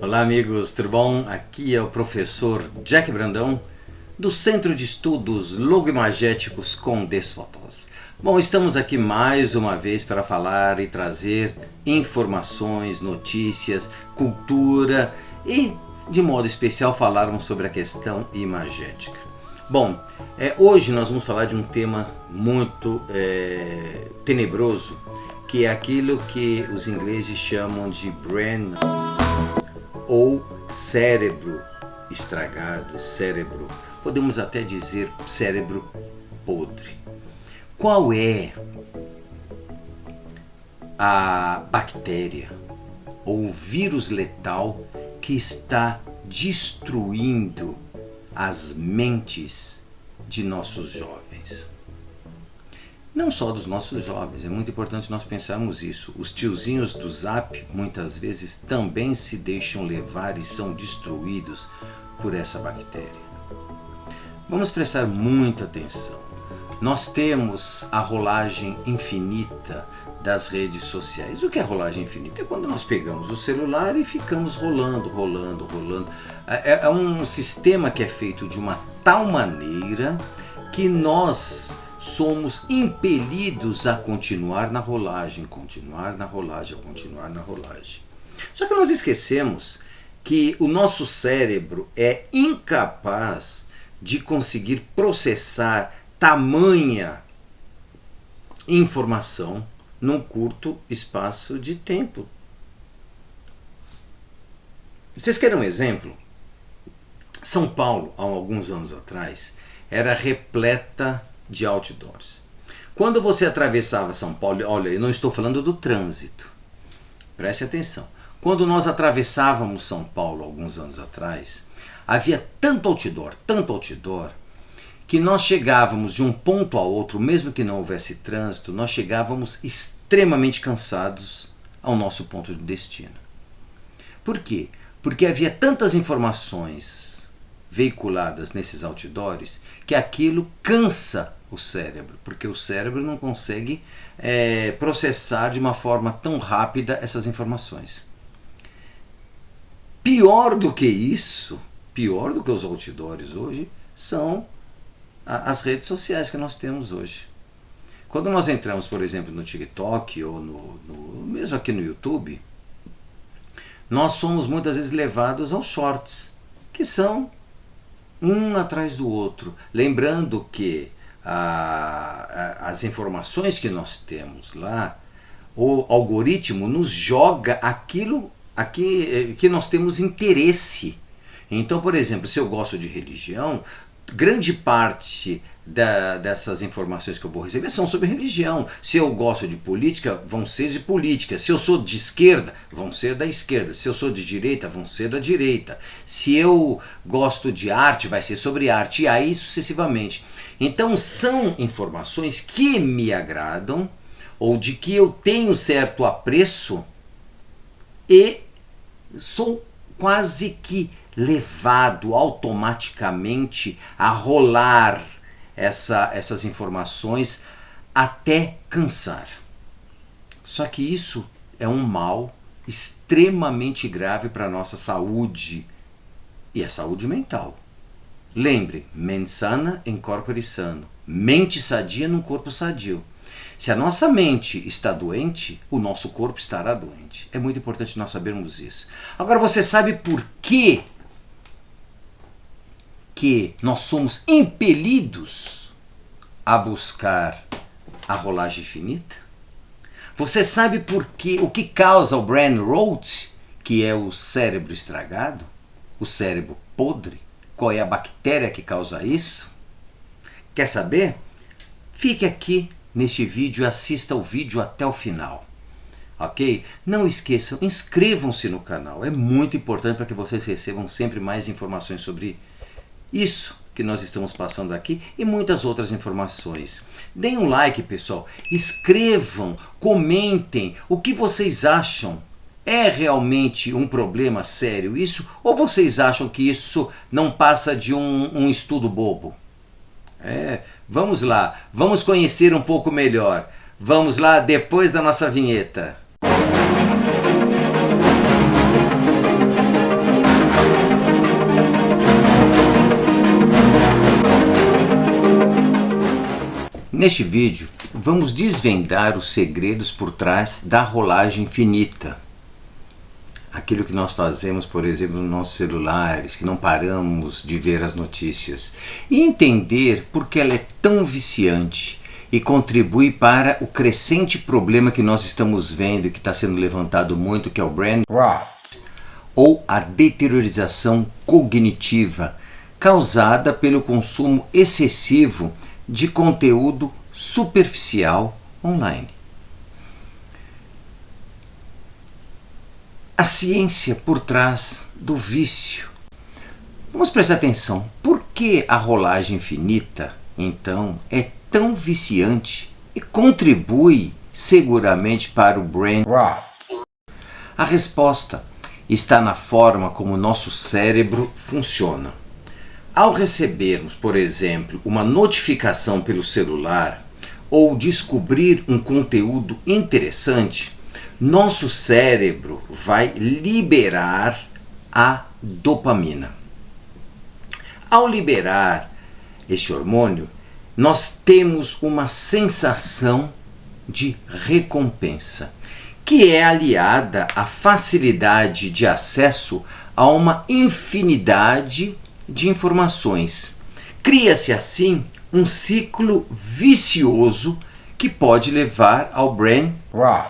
Olá amigos, tudo bom? Aqui é o professor Jack Brandão do Centro de Estudos Logimagéticos com Desfotós. Bom, estamos aqui mais uma vez para falar e trazer informações, notícias, cultura e, de modo especial, falarmos sobre a questão imagética. Bom, hoje nós vamos falar de um tema muito tenebroso, que é aquilo que os ingleses chamam de brain ou cérebro estragado, cérebro, podemos até dizer cérebro podre. Qual é a bactéria ou vírus letal que está destruindo as mentes de nossos jovens? Não só dos nossos jovens, é muito importante nós pensarmos isso. Os tiozinhos do Zap muitas vezes também se deixam levar e são destruídos por essa bactéria. Vamos prestar muita atenção. Nós temos a rolagem infinita das redes sociais. O que é rolagem infinita? É quando nós pegamos o celular e ficamos rolando. É um sistema que é feito de uma tal maneira que nós somos impelidos a continuar na rolagem. Só que nós esquecemos que o nosso cérebro é incapaz de conseguir processar tamanha informação num curto espaço de tempo. Vocês querem um exemplo? São Paulo, há alguns anos atrás, era repleta de outdoors. Quando você atravessava São Paulo, olha, eu não estou falando do trânsito, preste atenção. Quando nós atravessávamos São Paulo alguns anos atrás, havia tanto outdoor, que nós chegávamos de um ponto a outro, mesmo que não houvesse trânsito, nós chegávamos extremamente cansados ao nosso ponto de destino. Por quê? Porque havia tantas informações veiculadas nesses outdoors que aquilo cansa o cérebro, porque o cérebro não consegue processar de uma forma tão rápida essas informações. Pior do que isso, pior do que os outdoors hoje, são as redes sociais que nós temos hoje. Quando nós entramos, por exemplo, no TikTok ou mesmo aqui no YouTube, nós somos muitas vezes levados aos shorts, que são um atrás do outro. Lembrando que as informações que nós temos lá, o algoritmo nos joga aquilo que nós temos interesse. Então, por exemplo, se eu gosto de religião, grande parte dessas informações que eu vou receber são sobre religião. Se eu gosto de política, vão ser de política. Se eu sou de esquerda, vão ser da esquerda. Se eu sou de direita, vão ser da direita. Se eu gosto de arte, vai ser sobre arte. E aí sucessivamente. Então são informações que me agradam ou de que eu tenho certo apreço e sou quase que levado automaticamente a rolar essas informações até cansar. Só que isso é um mal extremamente grave para a nossa saúde e a saúde mental. Lembre, mens sana in corpore sano. Mente sadia num corpo sadio. Se a nossa mente está doente, o nosso corpo estará doente. É muito importante nós sabermos isso. Agora, você sabe por que nós somos impelidos a buscar a rolagem infinita? Você sabe o que causa o brain rot, que é o cérebro estragado, o cérebro podre? Qual é a bactéria que causa isso? Quer saber? Fique aqui neste vídeo e assista o vídeo até o final. Ok? Não esqueçam, inscrevam-se no canal. É muito importante para que vocês recebam sempre mais informações sobre isso que nós estamos passando aqui e muitas outras informações. Deem um like, pessoal. Escrevam, comentem o que vocês acham. É realmente um problema sério isso? Ou vocês acham que isso não passa de um estudo bobo? Vamos lá, vamos conhecer um pouco melhor. Vamos lá depois da nossa vinheta. Neste vídeo, vamos desvendar os segredos por trás da rolagem infinita. Aquilo que nós fazemos, por exemplo, nos nossos celulares, que não paramos de ver as notícias. E entender por que ela é tão viciante e contribui para o crescente problema que nós estamos vendo e que está sendo levantado muito, que é o brain rot, ou a deteriorização cognitiva, causada pelo consumo excessivo de conteúdo superficial online. A ciência por trás do vício. Vamos prestar atenção. Por que a rolagem infinita, então, é tão viciante e contribui seguramente para o brain rot? A resposta está na forma como o nosso cérebro funciona. Ao recebermos, por exemplo, uma notificação pelo celular ou descobrir um conteúdo interessante, nosso cérebro vai liberar a dopamina. Ao liberar este hormônio, nós temos uma sensação de recompensa, que é aliada à facilidade de acesso a uma infinidade de informações. Cria-se assim um ciclo vicioso que pode levar ao brain rot,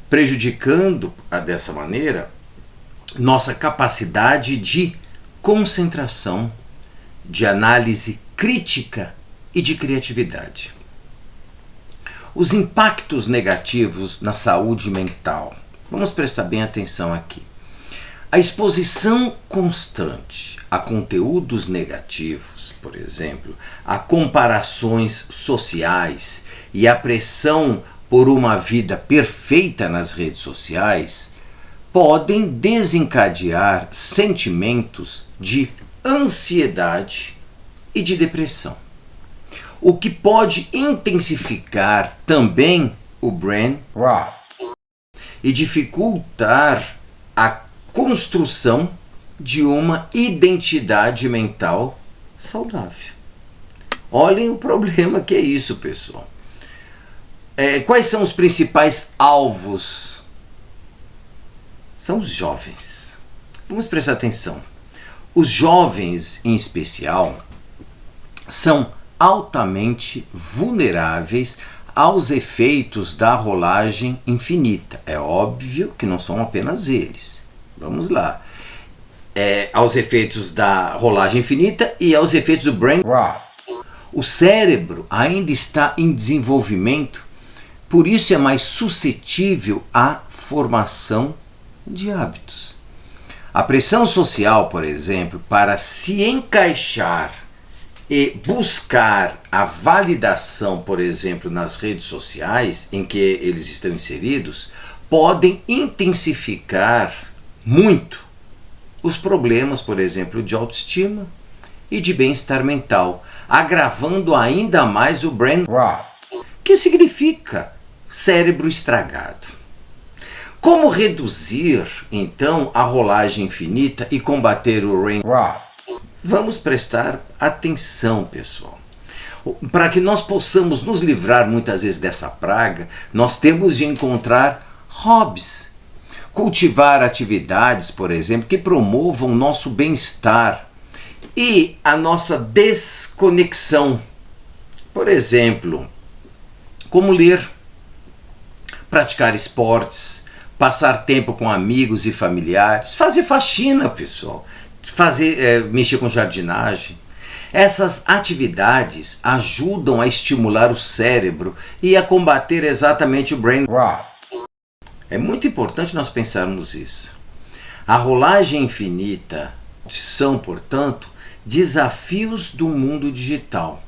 prejudicando dessa maneira nossa capacidade de concentração, de análise crítica e de criatividade. Os impactos negativos na saúde mental. Vamos prestar bem atenção aqui. A exposição constante a conteúdos negativos, por exemplo, a comparações sociais e a pressão por uma vida perfeita nas redes sociais, podem desencadear sentimentos de ansiedade e de depressão, o que pode intensificar também o brain rot e dificultar a construção de uma identidade mental saudável. Olhem o problema que é isso, pessoal. Quais são os principais alvos? São os jovens. Vamos prestar atenção. Os jovens, em especial, são altamente vulneráveis aos efeitos da rolagem infinita. É óbvio que não são apenas eles. Vamos lá. Aos efeitos da rolagem infinita e aos efeitos do brain rot. O cérebro ainda está em desenvolvimento, por isso é mais suscetível à formação de hábitos. A pressão social, por exemplo, para se encaixar e buscar a validação, por exemplo, nas redes sociais em que eles estão inseridos, podem intensificar muito os problemas, por exemplo, de autoestima e de bem-estar mental, agravando ainda mais o brain rot, que significa cérebro estragado. Como reduzir, então, a rolagem infinita e combater o brain rot? Vamos prestar atenção, pessoal. Para que nós possamos nos livrar muitas vezes dessa praga, nós temos de encontrar hobbies. Cultivar atividades, por exemplo, que promovam nosso bem-estar e a nossa desconexão. Por exemplo, como ler, praticar esportes, passar tempo com amigos e familiares, fazer faxina, pessoal, mexer com jardinagem. Essas atividades ajudam a estimular o cérebro e a combater exatamente o brain rot. É muito importante nós pensarmos isso. A rolagem infinita são, portanto, desafios do mundo digital.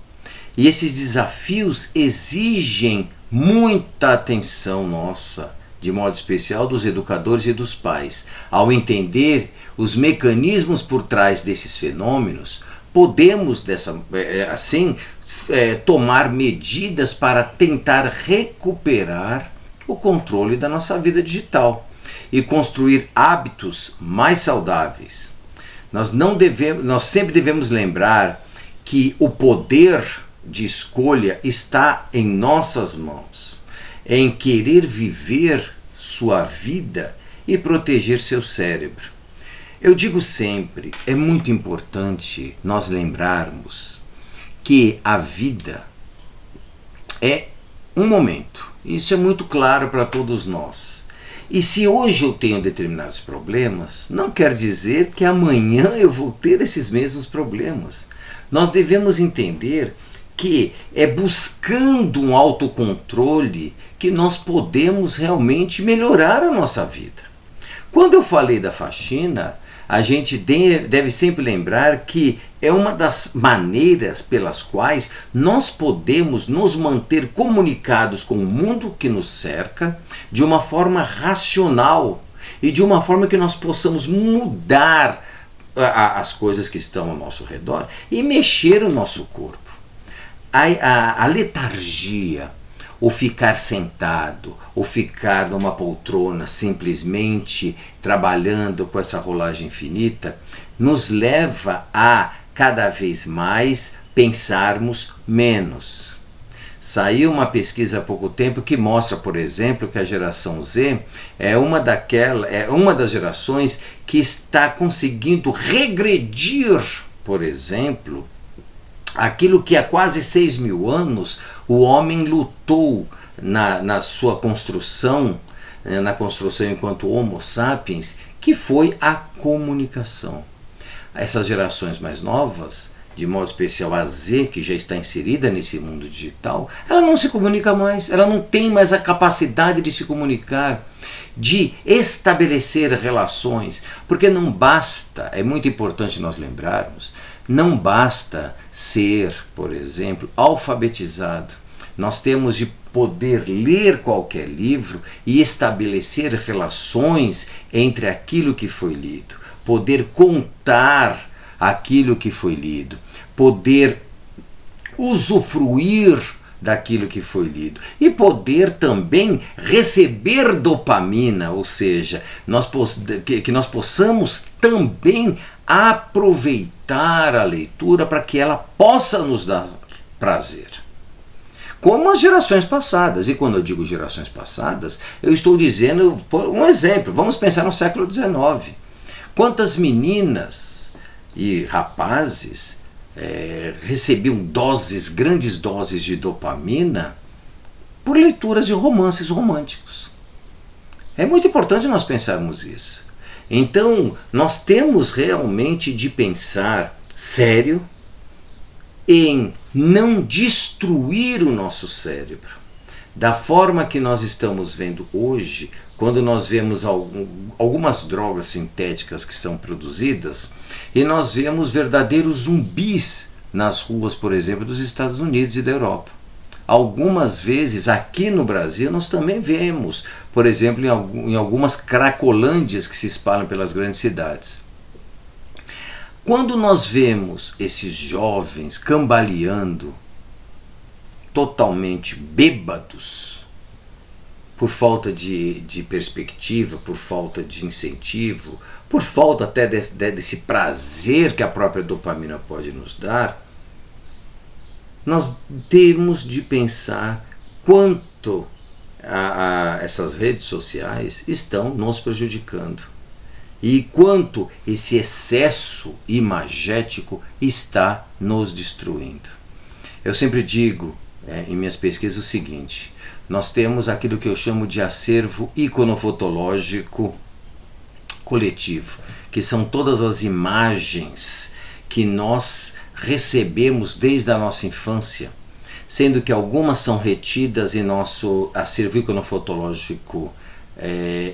E esses desafios exigem muita atenção nossa, de modo especial dos educadores e dos pais. Ao entender os mecanismos por trás desses fenômenos, podemos, tomar medidas para tentar recuperar o controle da nossa vida digital e construir hábitos mais saudáveis. Nós sempre devemos lembrar que o poder de escolha está em nossas mãos, em querer viver sua vida e proteger seu cérebro. Eu digo sempre, é muito importante nós lembrarmos que a vida é um momento. Isso é muito claro para todos nós. E se hoje eu tenho determinados problemas, não quer dizer que amanhã eu vou ter esses mesmos problemas. Nós devemos entender que é buscando um autocontrole que nós podemos realmente melhorar a nossa vida. Quando eu falei da faxina, a gente deve sempre lembrar que é uma das maneiras pelas quais nós podemos nos manter comunicados com o mundo que nos cerca de uma forma racional e de uma forma que nós possamos mudar as coisas que estão ao nosso redor e mexer o nosso corpo. A letargia, ou ficar sentado, ou ficar numa poltrona simplesmente trabalhando com essa rolagem infinita, nos leva a cada vez mais pensarmos menos. Saiu uma pesquisa há pouco tempo que mostra, por exemplo, que a geração Z é uma das gerações que está conseguindo regredir, por exemplo, aquilo que há quase 6.000 anos o homem lutou na sua construção, na construção enquanto Homo sapiens, que foi a comunicação. Essas gerações mais novas, de modo especial a Z, que já está inserida nesse mundo digital, ela não se comunica mais, ela não tem mais a capacidade de se comunicar, de estabelecer relações, porque não basta, é muito importante nós lembrarmos, não basta ser, por exemplo, alfabetizado. Nós temos de poder ler qualquer livro e estabelecer relações entre aquilo que foi lido, poder contar aquilo que foi lido, poder usufruir daquilo que foi lido e poder também receber dopamina, ou seja, que nós possamos também aproveitar a leitura para que ela possa nos dar prazer. Como as gerações passadas, e quando eu digo gerações passadas, eu estou dizendo, por um exemplo, vamos pensar no século XIX. Quantas meninas e rapazes recebiam grandes doses de dopamina por leituras de romances românticos. É muito importante nós pensarmos isso. Então, nós temos realmente de pensar sério em não destruir o nosso cérebro. Da forma que nós estamos vendo hoje, quando nós vemos algumas drogas sintéticas que são produzidas, e nós vemos verdadeiros zumbis nas ruas, por exemplo, dos Estados Unidos e da Europa. Algumas vezes aqui no Brasil nós também vemos, por exemplo, em algumas cracolândias que se espalham pelas grandes cidades. Quando nós vemos esses jovens cambaleando, totalmente bêbados, por falta de perspectiva, por falta de incentivo, por falta até desse prazer que a própria dopamina pode nos dar, nós temos de pensar quanto essas redes sociais estão nos prejudicando e quanto esse excesso imagético está nos destruindo. Eu sempre digo em minhas pesquisas o seguinte: nós temos aquilo que eu chamo de acervo iconofotológico coletivo, que são todas as imagens que nós recebemos desde a nossa infância, sendo que algumas são retidas em nosso acervo iconofotológico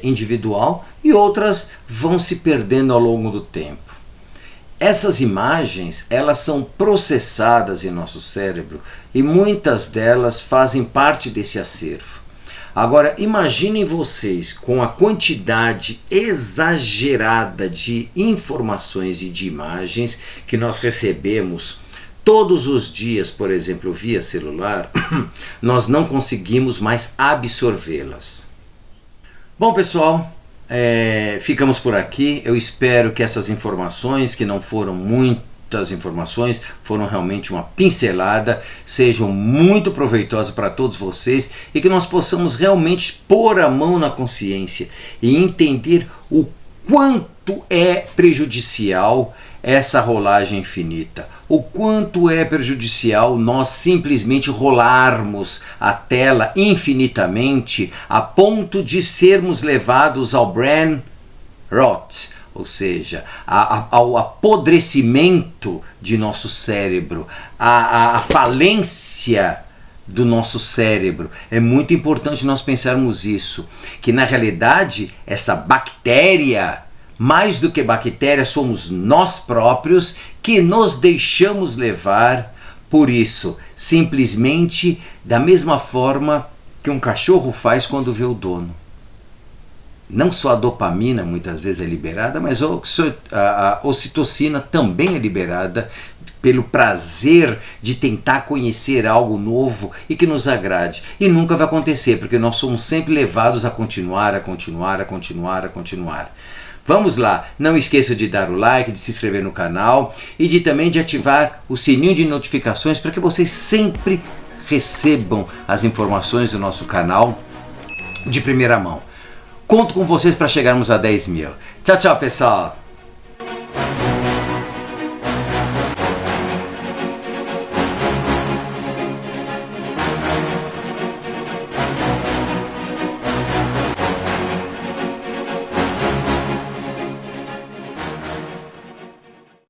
individual e outras vão se perdendo ao longo do tempo. Essas imagens, elas são processadas em nosso cérebro e muitas delas fazem parte desse acervo. Agora, imaginem vocês com a quantidade exagerada de informações e de imagens que nós recebemos todos os dias, por exemplo, via celular, nós não conseguimos mais absorvê-las. Bom, pessoal, ficamos por aqui. Eu espero que essas informações, que não foram muito muitas informações, foram realmente uma pincelada, sejam muito proveitosas para todos vocês e que nós possamos realmente pôr a mão na consciência e entender o quanto é prejudicial essa rolagem infinita, o quanto é prejudicial nós simplesmente rolarmos a tela infinitamente a ponto de sermos levados ao brain rot, ou seja, ao apodrecimento de nosso cérebro, à falência do nosso cérebro. É muito importante nós pensarmos isso, que na realidade essa bactéria, mais do que bactéria, somos nós próprios que nos deixamos levar por isso, simplesmente da mesma forma que um cachorro faz quando vê o dono. Não só a dopamina muitas vezes é liberada, mas a ocitocina também é liberada pelo prazer de tentar conhecer algo novo e que nos agrade. E nunca vai acontecer, porque nós somos sempre levados a continuar. Vamos lá, não esqueça de dar o like, de se inscrever no canal e também de ativar o sininho de notificações para que vocês sempre recebam as informações do nosso canal de primeira mão. Conto com vocês para chegarmos a 10 mil. Tchau, tchau, pessoal!